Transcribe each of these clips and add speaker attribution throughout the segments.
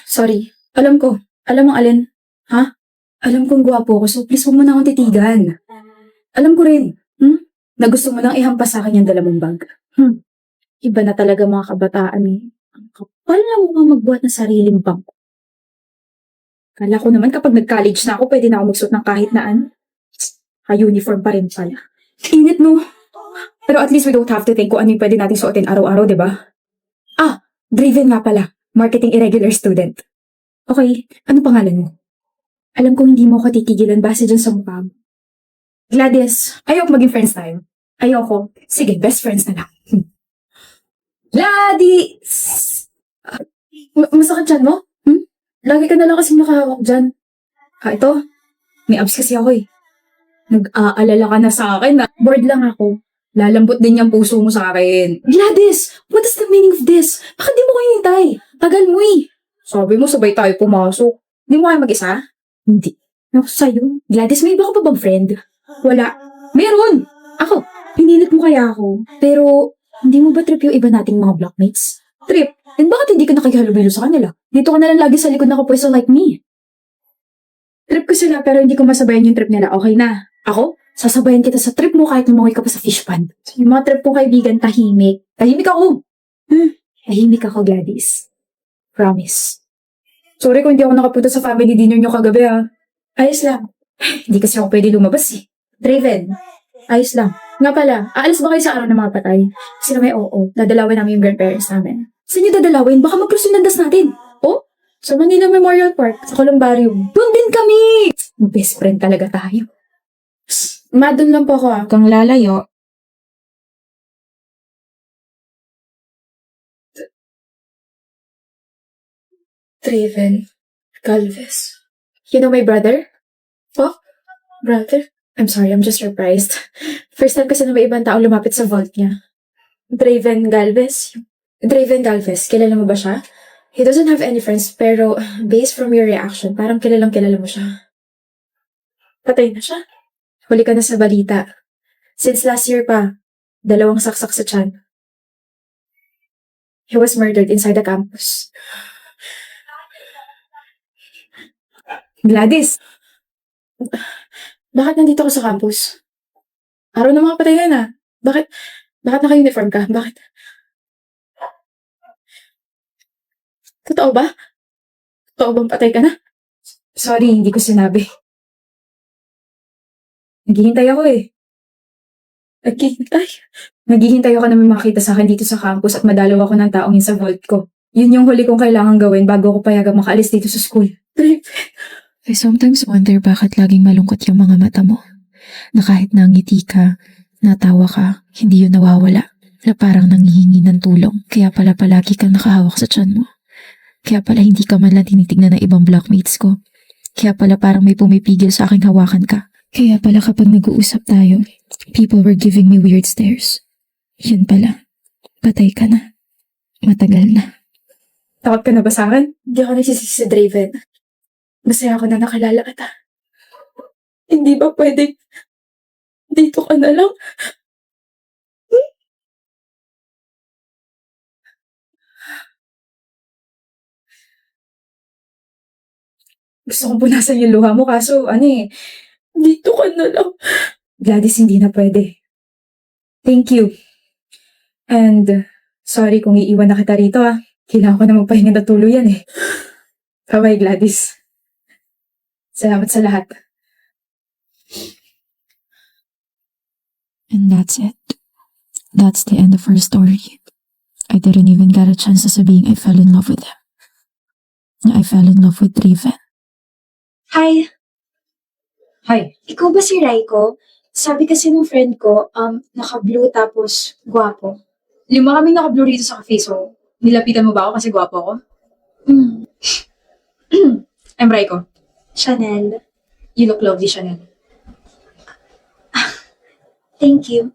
Speaker 1: Sorry. Alam ko. Alam mo alin? Ha? Alam kong gwapo ko, so please huwag mo na akong titigan. Alam ko rin, na gusto mo nang ihampas sa akin yung dala mong bag. Iba na talaga mga kabataan eh. Ang kapal na mukhang magbuhat ng sariling bag. Kala ko naman kapag nag-college na ako, pwede na ako magsuot ng kahit na ano. Uniform pa rin pala. Init no? Pero at least we don't have to think kung ano yung pwede natin suotin araw-araw, di ba? Ah, Driven nga pala. Marketing irregular student. Okay, ano pangalan mo? Alam kong hindi mo ako titigilan base dyan sa mukha mo. Gladys, ayoko maging friends tayo. Ayoko. Sige, best friends na lang. Gladys! Masakit dyan mo? Lagi ka na lang kasi nakahawak dyan. Ito. May abs kasi ako eh. Nag-aalala ka na sa akin na bored lang ako. Lalambot din yung puso mo sa akin. Gladys! What is the meaning of this? Bakit di mo kayo hintay? Tagal mo eh. Sabi mo sabay tayo pumasok. Di mo kayo mag-isa? Hindi. Ako sa'yo. Gladys, may iba ka pa bang friend? Wala. Meron! Ako. Pinilit mo kaya ako. Pero, hindi mo ba trip yung iba nating mga blockmates? Trip? And bakit hindi ka nakikihalubilo sa kanila? Dito ka na lang lagi sa likod nakapwesto like me. Trip ko sila pero hindi ko masabayan yung trip nila. Okay na. Ako? Sasabayan kita sa trip mo kahit lumangoy ka pa sa fish pond. Yung mga trip kong kaibigan, tahimik. Tahimik ako. Tahimik ako, Gladys. Promise. Sorry kung hindi ako nakapunta sa family dinner nyo kagabi ah. Ayos lang. Hindi kasi ako pwede lumabas eh. Draven. Ayos lang. Nga pala, aalis ba kayo sa araw ng mga patay? Kasi na may oo. Dadalawin namin yung grandparents namin. Saan nyo dadalawin? Baka mag-cross yung landas natin. Oh? Sa Manila Memorial Park, sa Columbarium. Doon din kami! Best friend talaga tayo. Doon lang po ako ah.
Speaker 2: Kang lalayo.
Speaker 1: Draven Galvez. You know my brother? Oh? Brother? I'm sorry, I'm just surprised. First time kasi na may ibang tao lumapit sa vault niya. Draven Galvez? Draven Galvez, kilala mo ba siya? He doesn't have any friends, pero based from your reaction, parang kilalang kilala mo siya. Patay na siya? Huli ka na sa balita. Since last year pa, 2 saksak sa tiyan. He was murdered inside the campus. Gladys! Bakit nandito ka sa campus? Araw ng mga patayan ah. Bakit naka-uniform ka? Bakit? Totoo ba? Totoo bang patay ka na? Sorry, hindi ko sinabi. Naghihintay ako eh. Naghihintay? Naghihintay ako na may makita sa akin dito sa campus at madalaw ako ng taong yun sa vault ko. Yun yung huli kong kailangan gawin bago ko payagang makaalis dito sa school.
Speaker 2: I sometimes wonder bakit laging malungkot yung mga mata mo. Na kahit nangiti ka, natawa ka, hindi yun nawawala. Na parang nanghihingi ng tulong. Kaya pala palagi kang nakahawak sa tiyan mo. Kaya pala hindi ka man lang tinitignan ng ibang blockmates ko. Kaya pala parang may pumipigil sa aking hawakan ka. Kaya pala kapag nag-uusap tayo, people were giving me weird stares. Yun pala, patay ka na. Matagal na.
Speaker 1: Takot ka na ba sa akin? Hindi ako nagsisisi sa Draven. Masaya ako na nakilala kita. Hindi ba pwede dito ka na lang? Gusto kong punasan yung luha mo kaso dito ka na lang. Gladys, hindi na pwede. Thank you. And sorry kung iiwan na kita rito ah. Kailangan ko na magpahinga na tuluyan eh. Bye-bye, Gladys. Salamat sa lahat.
Speaker 2: And that's it. That's the end of her story. I didn't even get a chance to sabihin I fell in love with him. I fell in love with Draven.
Speaker 3: Hi,
Speaker 1: Hi.
Speaker 3: ikaw ba si Raiko? Sabi kasi ng friend ko, naka-blue tapos gwapo.
Speaker 1: 5 kami naka-blue rito sa cafe, so nilapitan mo ba ako kasi gwapo ako?
Speaker 3: Hmm,
Speaker 1: I'm Raiko.
Speaker 3: Chanel.
Speaker 1: You look lovely, Chanel.
Speaker 3: Thank you.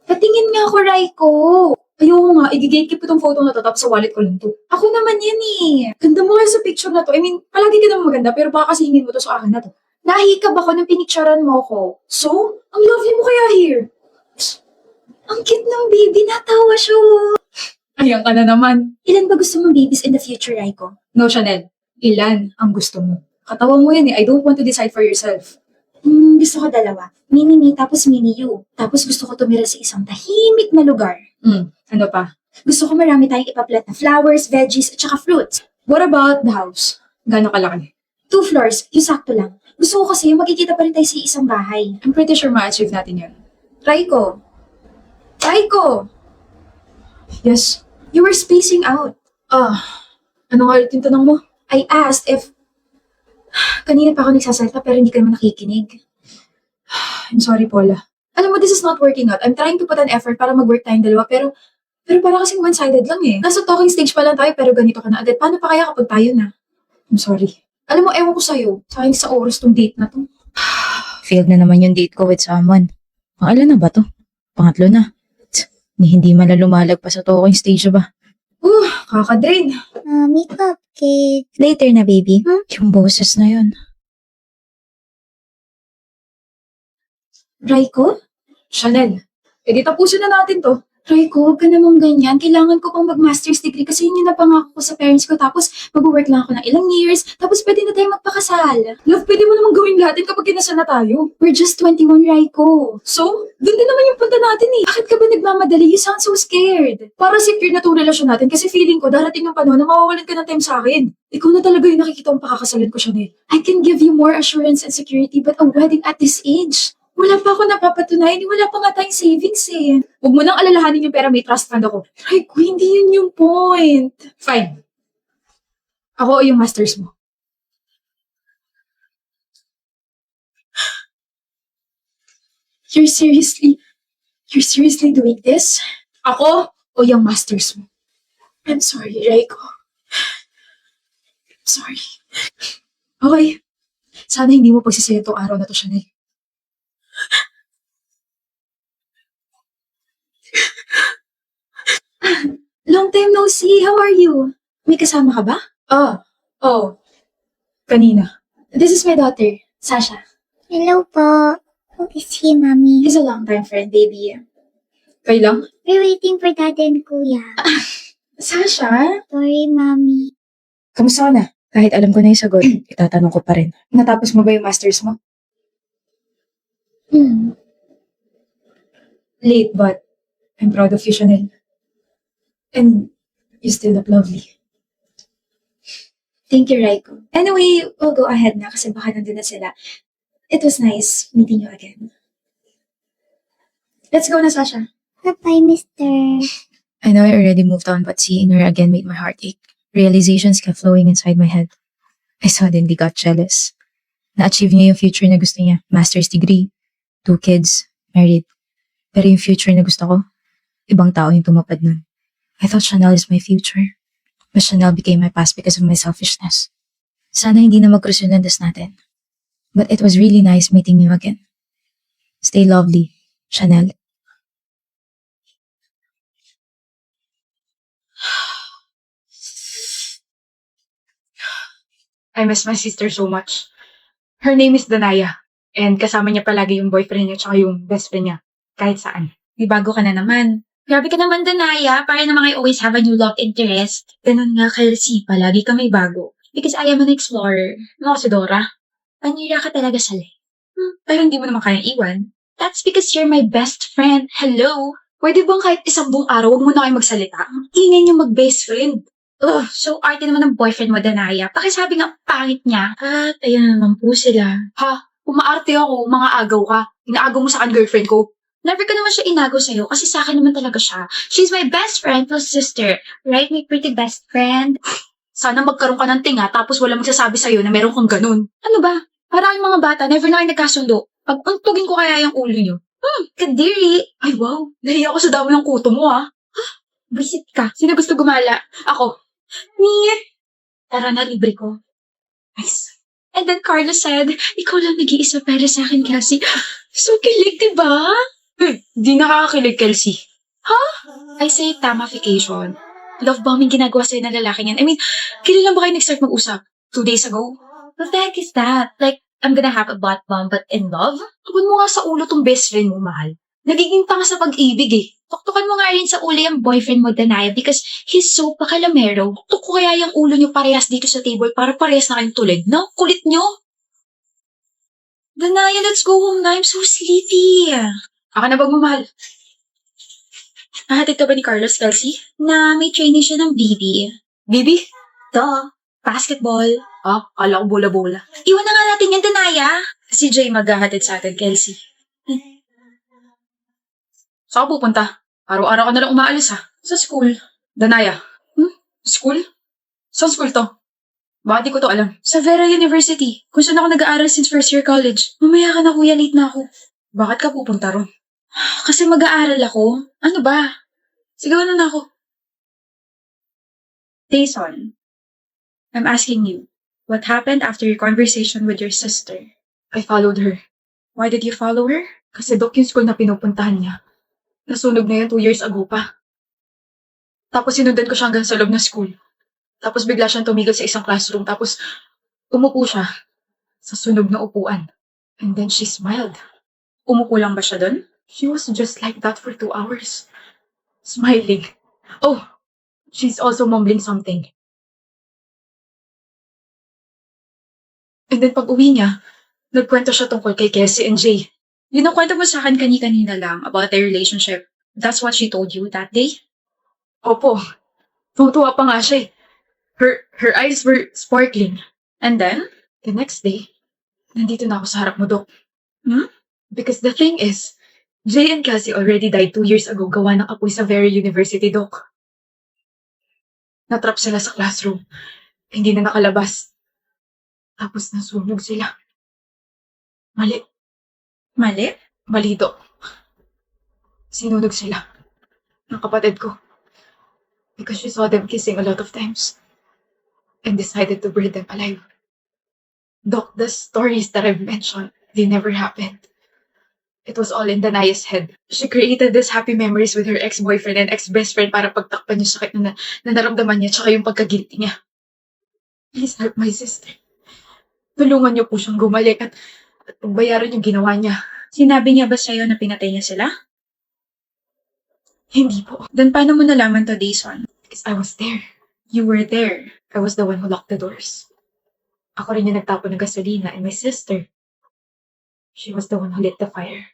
Speaker 3: Patingin nga ako, Raiko.
Speaker 1: Ayoko nga, i-gatekeep ko tong photo na to tapos sa wallet ko lang to.
Speaker 3: Ako naman yan eh.
Speaker 1: Ganda mo kayo sa picture na to. I mean, palagi ka naman maganda pero baka kasi hingin mo to sa akin na to.
Speaker 3: Nahikab ako nung pinicturean mo ko.
Speaker 1: So, ang lovely mo kaya here.
Speaker 3: Ang cute ng baby, natawa siya.
Speaker 1: Ayan ka na naman.
Speaker 3: Ilan ba gusto mong babies in the future, Raiko?
Speaker 1: No, Chanel. Ilan ang gusto mo? Katawan mo yan eh. I don't want to decide for yourself.
Speaker 3: Gusto ko dalawa. Mini me, tapos mini you. Tapos gusto ko tumira sa isang tahimik na lugar.
Speaker 1: Ano pa?
Speaker 3: Gusto ko marami tayong ipaplat na flowers, veggies, at saka fruits.
Speaker 1: What about the house? Gano'ng kalaki?
Speaker 3: 2 floors, yung sakto lang. Gusto ko kasi yung makikita pa rin tayo sa isang bahay.
Speaker 1: I'm pretty sure ma-achieve natin yun.
Speaker 3: Raiko! Raiko!
Speaker 1: Yes.
Speaker 3: You were spacing out.
Speaker 1: Ano nga ulit yung tanong mo?
Speaker 3: I asked if... Kanina pa ako nagsasalita pero hindi ka naman nakikinig.
Speaker 1: I'm sorry, Paula. Alam mo, this is not working out. I'm trying to put an effort para mag-work tayong dalawa, pero parang kasing one-sided lang eh. Nasa talking stage pa lang tayo, pero ganito ka na agad. Paano pa kaya kapag tayo na? I'm sorry. Alam mo, ewan ko sa'yo. Sayang sa oras tong date na to.
Speaker 4: Failed na naman yung date ko with someone. Ilan na ba to? Pangatlo na. Hindi man na lumalagpas sa talking stage ba?
Speaker 1: Kakadrain.
Speaker 5: Mommy, cupcake.
Speaker 4: Later na, baby. Yung boses na yun.
Speaker 3: Raiko?
Speaker 1: Chanel, di tapusin na natin to.
Speaker 3: Raiko, huwag ka namang ganyan. Kailangan ko pang mag-master's degree kasi yun yung napangako ko sa parents ko. Tapos mag-work lang ako ng ilang years. Tapos pwede na tayo magpakasal.
Speaker 1: Love, pwede mo namang gawin lahat yun kapag kinasal na tayo.
Speaker 3: We're just 21, Raiko.
Speaker 1: So, dun din naman yung punta natin eh.
Speaker 3: Bakit ka ba nagmamadali? You sound so scared.
Speaker 1: Para secure na tong relasyon natin kasi feeling ko darating yung panahon na mawawalan ka ng time sa akin. Ikaw na talaga yung nakikita kong pakakasalan ko, Chanel.
Speaker 3: I can give you more assurance and security, but a wedding at this age? Wala pa ako napapatunayan. Wala pa nga tayong savings eh.
Speaker 1: Huwag mo nang alalahanin yung pera, may trust fund ako.
Speaker 3: Raiko, hindi yun yung point.
Speaker 1: Fine. Ako o yung masters mo.
Speaker 3: You're seriously doing this?
Speaker 1: Ako o yung masters mo.
Speaker 3: I'm sorry, Raiko. I'm sorry.
Speaker 1: Okay. Sana hindi mo pagsisaya itong araw na to, Chanel.
Speaker 3: Long time no see. How are you? May kasama ka ba?
Speaker 1: Kanina.
Speaker 3: This is my daughter, Sasha.
Speaker 5: Hello po. Who is he, Mommy?
Speaker 3: He's a long-time friend, baby.
Speaker 1: Kayo lang?
Speaker 5: We're waiting for Dad and Kuya.
Speaker 3: Sasha?
Speaker 5: Sorry, Mommy.
Speaker 4: Kamusta ka na? Kahit alam ko na yung sagot, itatanong ko pa rin.
Speaker 1: Natapos mo ba yung masters mo? Late, but I'm proud of you, Chanel. And you still look lovely.
Speaker 3: Thank you, Raiko. Anyway, we'll go ahead na kasi baka nandun na sila. It was nice meeting you again. Let's go na, Sasha.
Speaker 5: Bye-bye, Mister.
Speaker 4: I know I already moved on, but seeing her again made my heart ache. Realizations kept flowing inside my head. I suddenly got jealous. Na-achieve niya yung future na gusto niya. Master's degree, 2 kids, married. Pero yung future na gusto ko, ibang tao yung tumupad nun. I thought Chanel is my future. But Chanel became my past because of my selfishness. Sana hindi na mag-cross yung landas natin. But it was really nice meeting you again. Stay lovely, Chanel.
Speaker 1: I miss my sister so much. Her name is Danaya. And kasama niya palagi yung boyfriend niya tsaka yung best friend niya. Kahit saan.
Speaker 6: May bago ka na naman. Grabe ka naman, Danaya. Para naman I always have a new love interest. Ganun nga, Kelsey. Palagi ka may bago. Because I am an explorer. Ano si Dora? Panira ka talaga sa life.
Speaker 1: Pero hindi mo naman kaya iwan.
Speaker 6: That's because you're my best friend. Hello?
Speaker 1: Pwede bang kahit isang buong araw, huwag mo na kayo magsalita?
Speaker 6: Ingay niyo mag-best friend. Ugh, so arte naman ng boyfriend mo, Danaya. Pakisabi nga pangit niya. At ayan na naman po sila.
Speaker 1: Ha? Umaarte ako, mga agaw ka. Inaagaw mo sa akin girlfriend ko.
Speaker 6: Never ko naman siya inagaw sa'yo kasi sa akin naman talaga siya. She's my best friend plus sister. Right, my pretty best friend?
Speaker 1: Sana magkaroon ka ng tinga tapos wala magsasabi sa'yo na meron kang ganun.
Speaker 6: Ano ba? Para kayong mga bata, never na kayo nagkasundo. Pag untugin ko kaya yung ulo niyo. Kadiri!
Speaker 1: Ay wow, nahiya ako sa dami ng kuto mo ah.
Speaker 6: Visit ka.
Speaker 1: Sino gusto gumala? Ako.
Speaker 6: Mir! Tara na, libre ko. Nice. And then Carlos said, ikaw lang nag-iisa para sa akin kasi. So kilig, diba?
Speaker 1: Di nakakakilig, Kelsey.
Speaker 6: I say tamification. Love bombing ginagawa sa'yo ng lalaki niyan. I mean, kailan lang ba kayo nag-start mag-usap? 2 days ago? What the heck is that? Like, I'm gonna have a butt bomb but in love?
Speaker 1: Tugon mo nga sa ulo tong best friend mo, mahal. Nagiging tanga sa pag-ibig eh.
Speaker 6: Tuktukan mo nga rin sa ulo yung boyfriend mo, Danaya, because he's so pakalamero. Tuktok ko kaya yung ulo niyo parehas dito sa table para parehas na kayong tulad, no? Kulit niyo. Danaya, let's go home na. I'm so sleepy.
Speaker 1: Aka na magmamahal.
Speaker 6: Nahatid ka ba ni Carlos, Kelsey? Na may training siya ng BB.
Speaker 1: Bibi?
Speaker 6: Duh. Basketball.
Speaker 1: Ah, kala ko bola-bola.
Speaker 6: Iwan na nga natin yan, Danaya. Si Jay maghahatid sa atin, Kelsey.
Speaker 1: Saan ka pupunta? Araw-araw ka na lang umaalis ha.
Speaker 6: Sa school.
Speaker 1: Danaya. School? Saan school to? Bakit di ko to alam?
Speaker 6: Sa Vera University. Kung saan ako nag-aaral since first year college. Mamaya ka na, kuya. Late na ako.
Speaker 1: Bakit ka pupunta ron?
Speaker 6: Kasi mag-aaral ako. Ano ba? Sigaw na ako. Jason, I'm asking you, what happened after your conversation with your sister?
Speaker 1: I followed her.
Speaker 6: Why did you follow her?
Speaker 1: Kasi doc yung school na pinupuntahan niya. Nasunog na yan 2 years ago pa. Tapos sinundan ko siya hanggang sa loob ng school. Tapos bigla siyang tumigil sa isang classroom. Tapos umupo siya sa sunog na upuan. And then she smiled.
Speaker 6: Umupo lang ba siya doon?
Speaker 1: She was just like that for 2 hours. Smiling. Oh, she's also mumbling something. And then pag uwi niya, nagkwento siya tungkol kay Cassie and Jay.
Speaker 6: Yun ang kwento mo sa akin kanina lang about their relationship. That's what she told you that day?
Speaker 1: Opo, tuwa pa nga siya eh. Her eyes were sparkling.
Speaker 6: And then?
Speaker 1: The next day, nandito na ako sa harap mo, Dok.
Speaker 6: Hmm?
Speaker 1: Because the thing is, Jay and Cassie already died 2 years ago gawa ng apoy sa Vera University, Dok. Natrap sila sa classroom. Hindi na nakalabas. Tapos nasunog sila. Mali.
Speaker 6: Mali?
Speaker 1: Mali, Dok. Sinunog sila. Ng kapatid ko. Because she saw them kissing a lot of times. And decided to burn them alive. Doc, the stories that I've mentioned, they never happened. It was all in Danaya's head. She created these happy memories with her ex-boyfriend and ex-best friend para pagtakpan yung sakit na naramdaman niya tsaka yung pagkagilty niya. Please help my sister. Tulungan niyo po siyang gumaling at pagbayaran yung ginawa niya.
Speaker 6: Sinabi niya ba sa'yo na pinatay niya sila?
Speaker 1: Hindi po.
Speaker 6: Then paano mo nalaman to, Jason?
Speaker 1: Because I was there.
Speaker 6: You were there.
Speaker 1: I was the one who locked the doors. Ako rin yung nagtapon ng gasolina and my sister. She was the one who lit the fire.